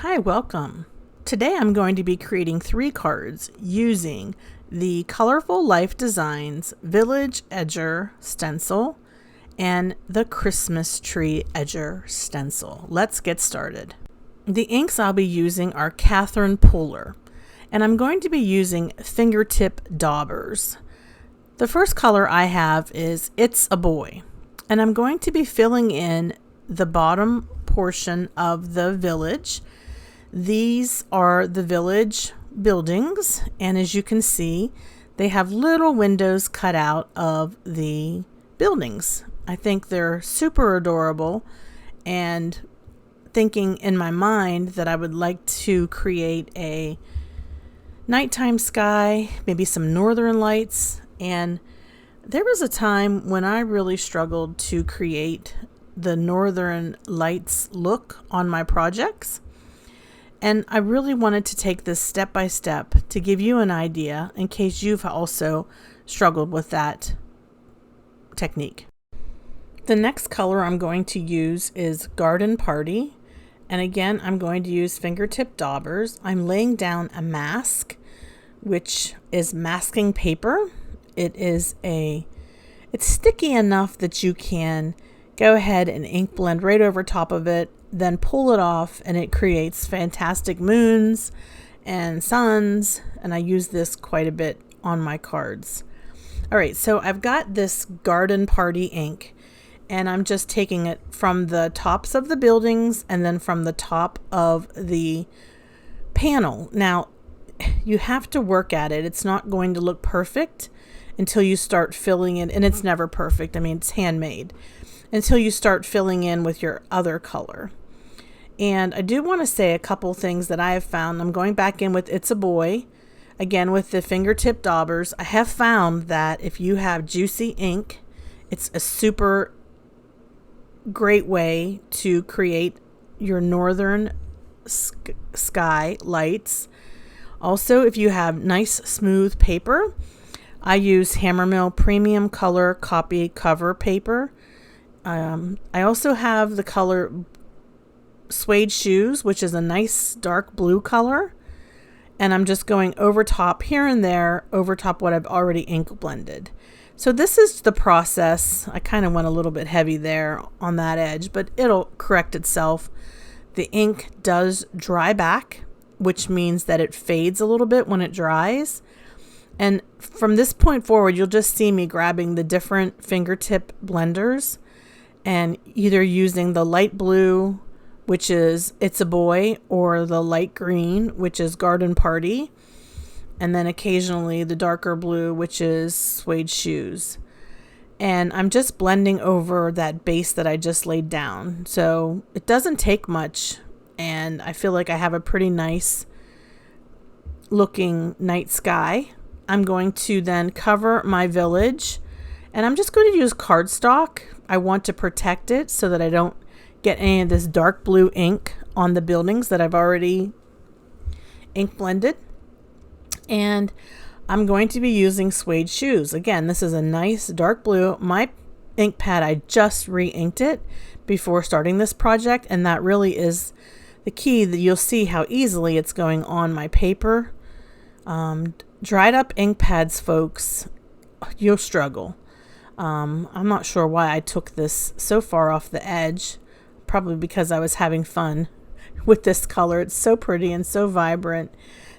Hi, welcome. Today I'm going to be creating 3 cards using the Colorful Life Designs Village Edger stencil and the Christmas Tree Edger stencil. Let's get started. The inks I'll be using are Catherine Puller, and I'm going to be using fingertip daubers. The first color I have is It's a Boy, and I'm going to be filling in the bottom portion of the village. These are the village buildings, and as you can see, they have little windows cut out of the buildings. I think they're super adorable, and thinking in my mind that I would like to create a nighttime sky, maybe some northern lights. And there was a time when I really struggled to create the northern lights look on my projects. And I really wanted to take this step by step to give you an idea in case you've also struggled with that technique. The next color I'm going to use is Garden Party. And again, I'm going to use fingertip daubers. I'm laying down a mask, which is masking paper. It's sticky enough that you can go ahead and ink blend right over top of it, then pull it off, and it creates fantastic moons and suns, and I use this quite a bit on my cards. All right, so I've got this Garden Party ink, and I'm just taking it from the tops of the buildings and then from the top of the panel. Now, you have to work at it. It's not going to look perfect until you start filling it, and it's never perfect. I mean, it's handmade, until you start filling in with your other color. And I do want to say a couple things that I have found. I'm going back in with It's a Boy, again with the fingertip daubers. I have found that if you have juicy ink, it's a super great way to create your northern sky lights. Also, if you have nice smooth paper, I use Hammermill Premium Color Copy Cover paper. I also have the color Suede Shoes, which is a nice dark blue color, and I'm just going over top here and there, over top what I've already ink blended. So this is the process. I kind of went a little bit heavy there on that edge, but it'll correct itself. The ink does dry back, which means that it fades a little bit when it dries. And from this point forward, you'll just see me grabbing the different fingertip blenders and either using the light blue, which is It's a Boy, or the light green, which is Garden Party, and then occasionally the darker blue, which is Suede Shoes. And I'm just blending over that base that I just laid down. So it doesn't take much, and I feel like I have a pretty nice looking night sky. I'm going to then cover my village, and I'm just going to use cardstock. I want to protect it so that I don't get any of this dark blue ink on the buildings that I've already ink blended. And I'm going to be using Suede Shoes. Again, this is a nice dark blue. My ink pad, I just re-inked it before starting this project, and that really is the key, that you'll see how easily it's going on my paper. Dried up ink pads, folks, you'll struggle. I'm not sure why I took this so far off the edge. Probably because I was having fun with this color. It's so pretty and so vibrant.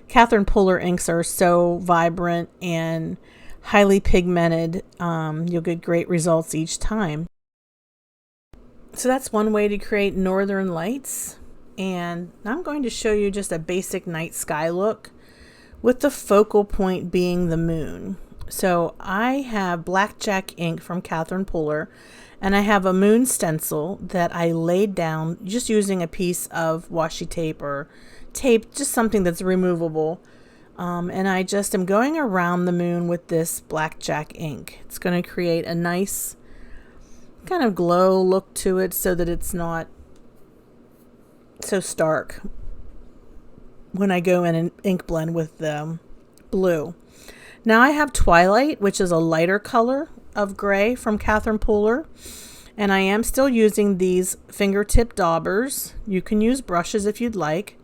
Catherine Puller inks are so vibrant and highly pigmented. You'll get great results each time. So that's one way to create northern lights. And now I'm going to show you just a basic night sky look, with the focal point being the moon. So I have blackjack ink from Catherine Puller, and I have a moon stencil that I laid down just using a piece of washi tape or tape, just something that's removable. And I just am going around the moon with this blackjack ink. It's going to create a nice kind of glow look to it so that it's not so stark when I go in and ink blend with the blue. Now I have Twilight, which is a lighter color of gray from Catherine Puller, and I am still using these fingertip daubers. You can use brushes if you'd like.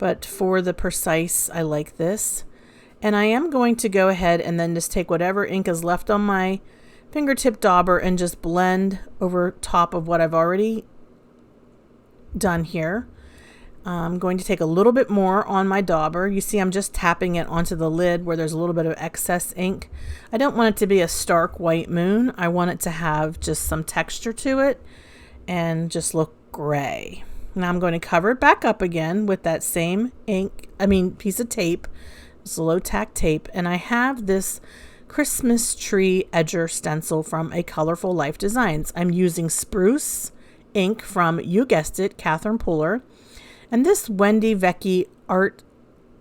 but for the precise, I like this. And I am going to go ahead and then just take whatever ink is left on my fingertip dauber and just blend over top of what I've already done here. I'm going to take a little bit more on my dauber. You see I'm just tapping it onto the lid where there's a little bit of excess ink. I don't want it to be a stark white moon. I want it to have just some texture to it and just look gray. Now I'm going to cover it back up again with that same piece of tape. It's low tack tape, and I have this Christmas tree edger stencil from A Colorful Life Designs. I'm using spruce ink from, you guessed it, Catherine Puller. And this Wendy Vecchi art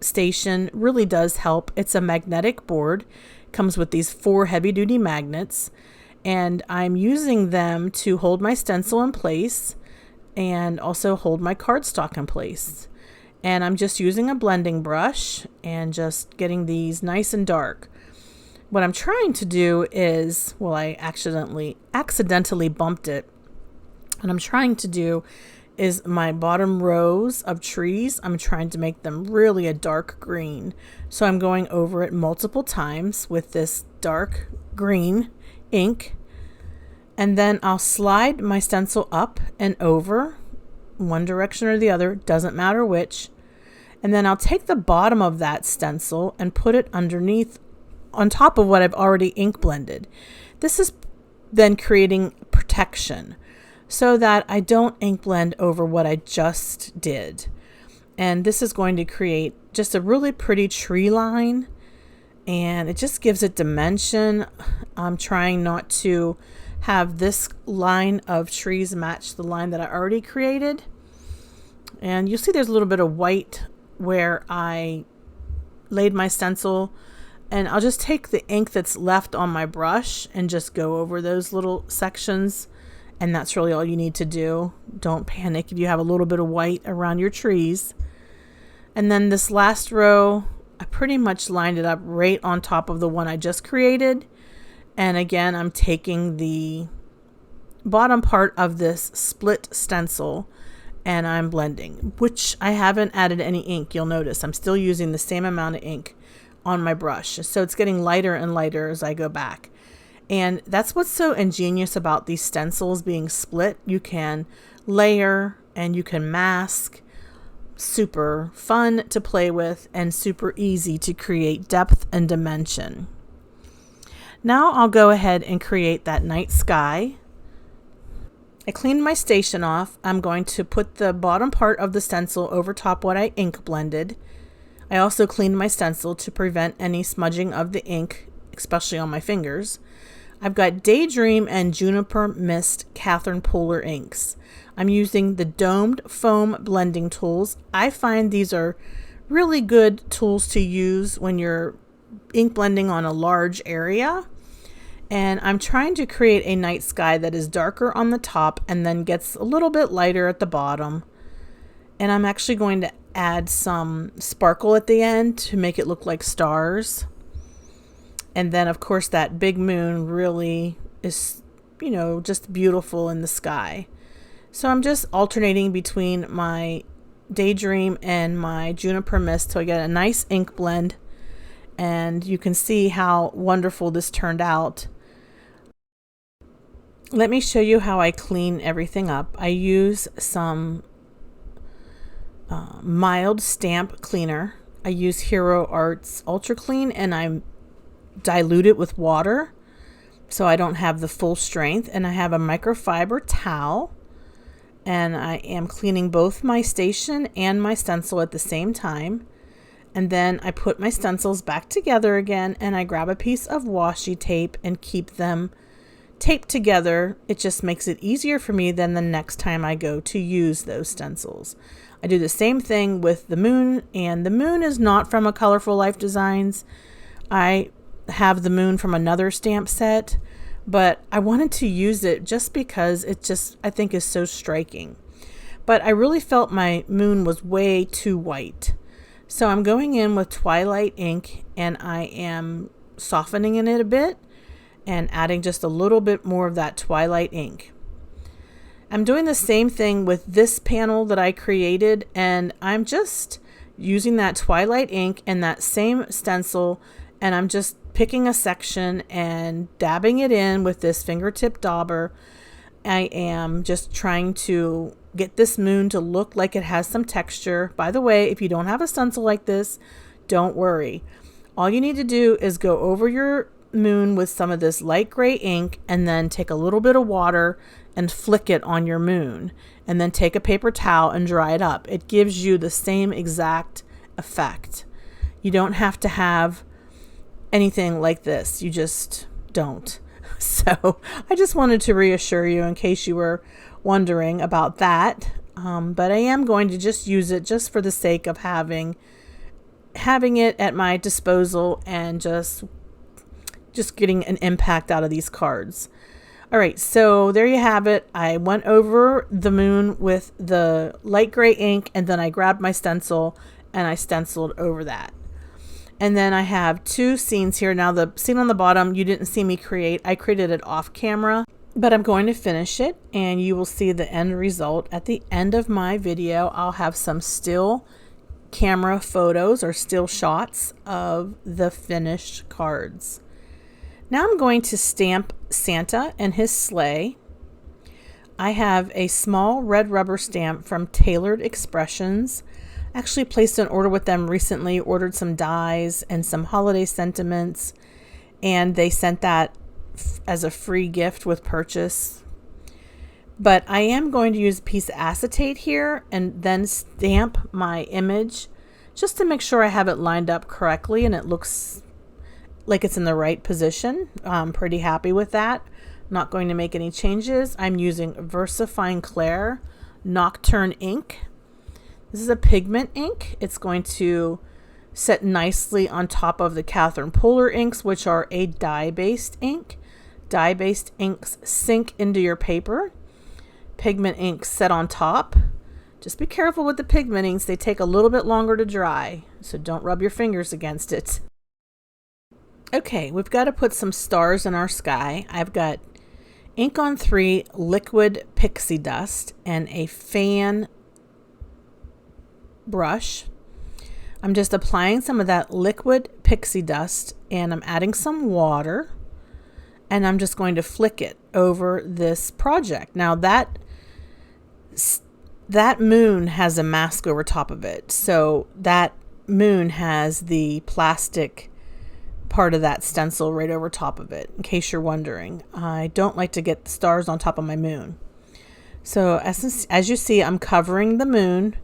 station really does help. It's a magnetic board. It comes with these 4 heavy-duty magnets, and I'm using them to hold my stencil in place and also hold my cardstock in place. And I'm just using a blending brush and just getting these nice and dark. What I'm trying to do is, well, I accidentally bumped it. What I'm trying to do is my bottom rows of trees, I'm trying to make them really a dark green. So I'm going over it multiple times with this dark green ink. And then I'll slide my stencil up and over, one direction or the other, doesn't matter which. And then I'll take the bottom of that stencil and put it underneath, on top of what I've already ink blended. This is then creating protection so that I don't ink blend over what I just did. And this is going to create just a really pretty tree line, and it just gives it dimension. I'm trying not to have this line of trees match the line that I already created. And you'll see there's a little bit of white where I laid my stencil, and I'll just take the ink that's left on my brush and just go over those little sections. And that's really all you need to do. Don't panic if you have a little bit of white around your trees. And then this last row, I pretty much lined it up right on top of the one I just created. And again, I'm taking the bottom part of this split stencil and I'm blending, which I haven't added any ink. You'll notice I'm still using the same amount of ink on my brush. So it's getting lighter and lighter as I go back. And that's what's so ingenious about these stencils being split. You can layer and you can mask. Super fun to play with and super easy to create depth and dimension. Now I'll go ahead and create that night sky. I cleaned my station off. I'm going to put the bottom part of the stencil over top what I ink blended. I also cleaned my stencil to prevent any smudging of the ink, especially on my fingers. I've got Daydream and Juniper Mist Catherine Puller inks. I'm using the domed foam blending tools. I find these are really good tools to use when you're ink blending on a large area. And I'm trying to create a night sky that is darker on the top and then gets a little bit lighter at the bottom. And I'm actually going to add some sparkle at the end to make it look like stars. And then, of course, that big moon really is, just beautiful in the sky. So I'm just alternating between my Daydream and my Juniper Mist till I get a nice ink blend. And you can see how wonderful this turned out. Let me show you how I clean everything up. I use some mild stamp cleaner. I use Hero Arts Ultra Clean, and I dilute it with water so I don't have the full strength. And I have a microfiber towel, and I am cleaning both my station and my stencil at the same time. And then I put my stencils back together again, and I grab a piece of washi tape and keep them taped together. It just makes it easier for me than the next time I go to use those stencils. I do the same thing with the moon, and the moon is not from A Colorful Life Designs. I have the moon from another stamp set, but I wanted to use it just because it just, I think, is so striking. But I really felt my moon was way too white. So I'm going in with Twilight ink, and I am softening it a bit and adding just a little bit more of that Twilight ink. I'm doing the same thing with this panel that I created, and I'm just using that Twilight ink and that same stencil, and I'm just picking a section and dabbing it in with this fingertip dauber. I am just trying to get this moon to look like it has some texture. By the way, if you don't have a stencil like this, don't worry. All you need to do is go over your moon with some of this light gray ink and then take a little bit of water and flick it on your moon, and then take a paper towel and dry it up. It gives you the same exact effect. You don't have to have anything like this. You just don't. So I just wanted to reassure you in case you were wondering about that. But I am going to just use it just for the sake of having it at my disposal and just getting an impact out of these cards. All right, so there you have it. I went over the moon with the light gray ink, and then I grabbed my stencil and I stenciled over that. And then I have two scenes here. Now the scene on the bottom, you didn't see me create. I created it off camera, but I'm going to finish it and you will see the end result. At the end of my video, I'll have some still camera photos or still shots of the finished cards. Now I'm going to stamp Santa and his sleigh. I have a small red rubber stamp from Tailored Expressions. Actually placed an order with them recently, ordered some dies and some holiday sentiments, and they sent that as a free gift with purchase. But I am going to use a piece of acetate here and then stamp my image just to make sure I have it lined up correctly and it looks like it's in the right position. I'm pretty happy with that. Not going to make any changes. I'm using VersaFine Clair Nocturne ink. This is a pigment ink. It's going to set nicely on top of the Catherine Polar inks, which are a dye-based ink. Dye-based inks sink into your paper. Pigment inks set on top. Just be careful with the pigment inks. They take a little bit longer to dry, so don't rub your fingers against it. Okay, we've got to put some stars in our sky. I've got Ink on 3 liquid pixie dust and a fan brush. I'm just applying some of that liquid pixie dust and I'm adding some water and I'm just going to flick it over this project. Now that moon has a mask over top of it, so that moon has the plastic part of that stencil right over top of it, in case you're wondering. I don't like to get stars on top of my moon. So as you see, I'm covering the moon.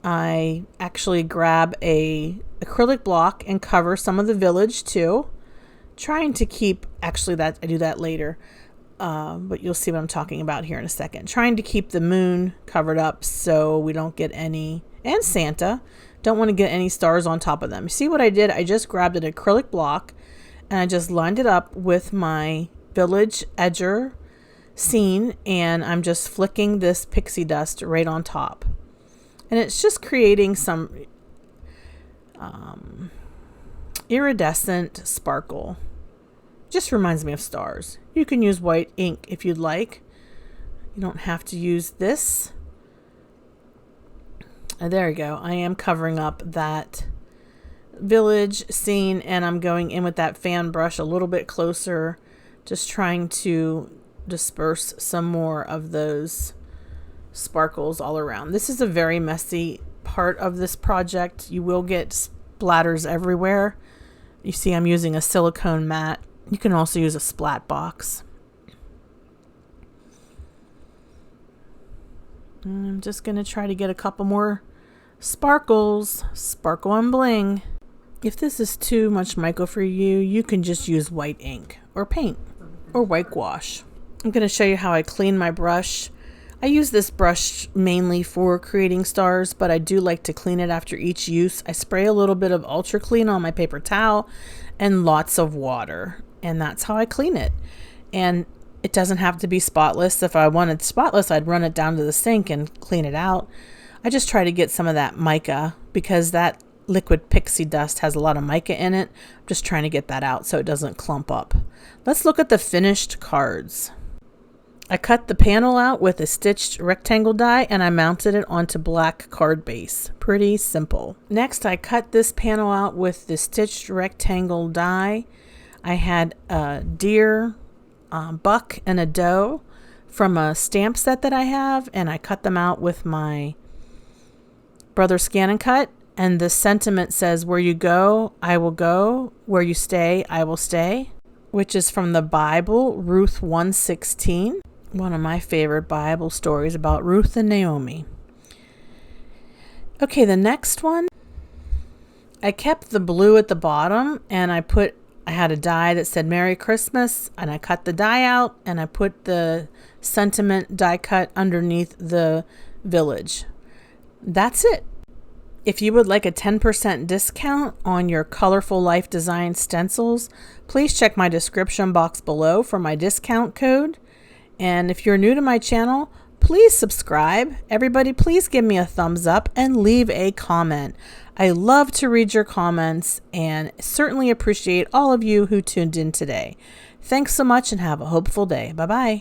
I actually grab a acrylic block and cover some of the village too, trying to keep, actually that I do that later, but you'll see what I'm talking about here in a second. Trying to keep the moon covered up so we don't get any, and Santa, don't want to get any stars on top of them. See what I did? I just grabbed an acrylic block and I just lined it up with my village edger scene and I'm just flicking this pixie dust right on top. And it's just creating some iridescent sparkle. Just reminds me of stars. You can use white ink if you'd like. You don't have to use this. There you go. I am covering up that village scene and I'm going in with that fan brush a little bit closer, just trying to disperse some more of those sparkles all around. This is a very messy part of this project. You will get splatters everywhere. You see I'm using a silicone mat. You can also use a splat box. And I'm just going to try to get a couple more sparkles, sparkle and bling. If this is too much mica for you, you can just use white ink or paint or white gouache. I'm going to show you how I clean my brush. I use this brush mainly for creating stars, but I do like to clean it after each use. I spray a little bit of Ultra Clean on my paper towel and lots of water, and that's how I clean it. And it doesn't have to be spotless. If I wanted spotless, I'd run it down to the sink and clean it out. I just try to get some of that mica because that liquid pixie dust has a lot of mica in it. I'm just trying to get that out so it doesn't clump up. Let's look at the finished cards. I cut the panel out with a stitched rectangle die and I mounted it onto black card base. Pretty simple. Next, I cut this panel out with the stitched rectangle die. I had a deer, buck, and a doe from a stamp set that I have, and I cut them out with my Brother Scan and Cut. And the sentiment says, "Where you go, I will go. Where you stay, I will stay," which is from the Bible, Ruth 1:16. One of my favorite Bible stories about Ruth and Naomi. Okay, the next one, I kept the blue at the bottom and I had a die that said Merry Christmas, and I cut the die out and I put the sentiment die cut underneath the village. That's it. If you would like a 10% discount on your Colorful Life Design stencils, please check my description box below for my discount code. And if you're new to my channel, please subscribe. Everybody, please give me a thumbs up and leave a comment. I love to read your comments and certainly appreciate all of you who tuned in today. Thanks so much and have a hopeful day. Bye-bye.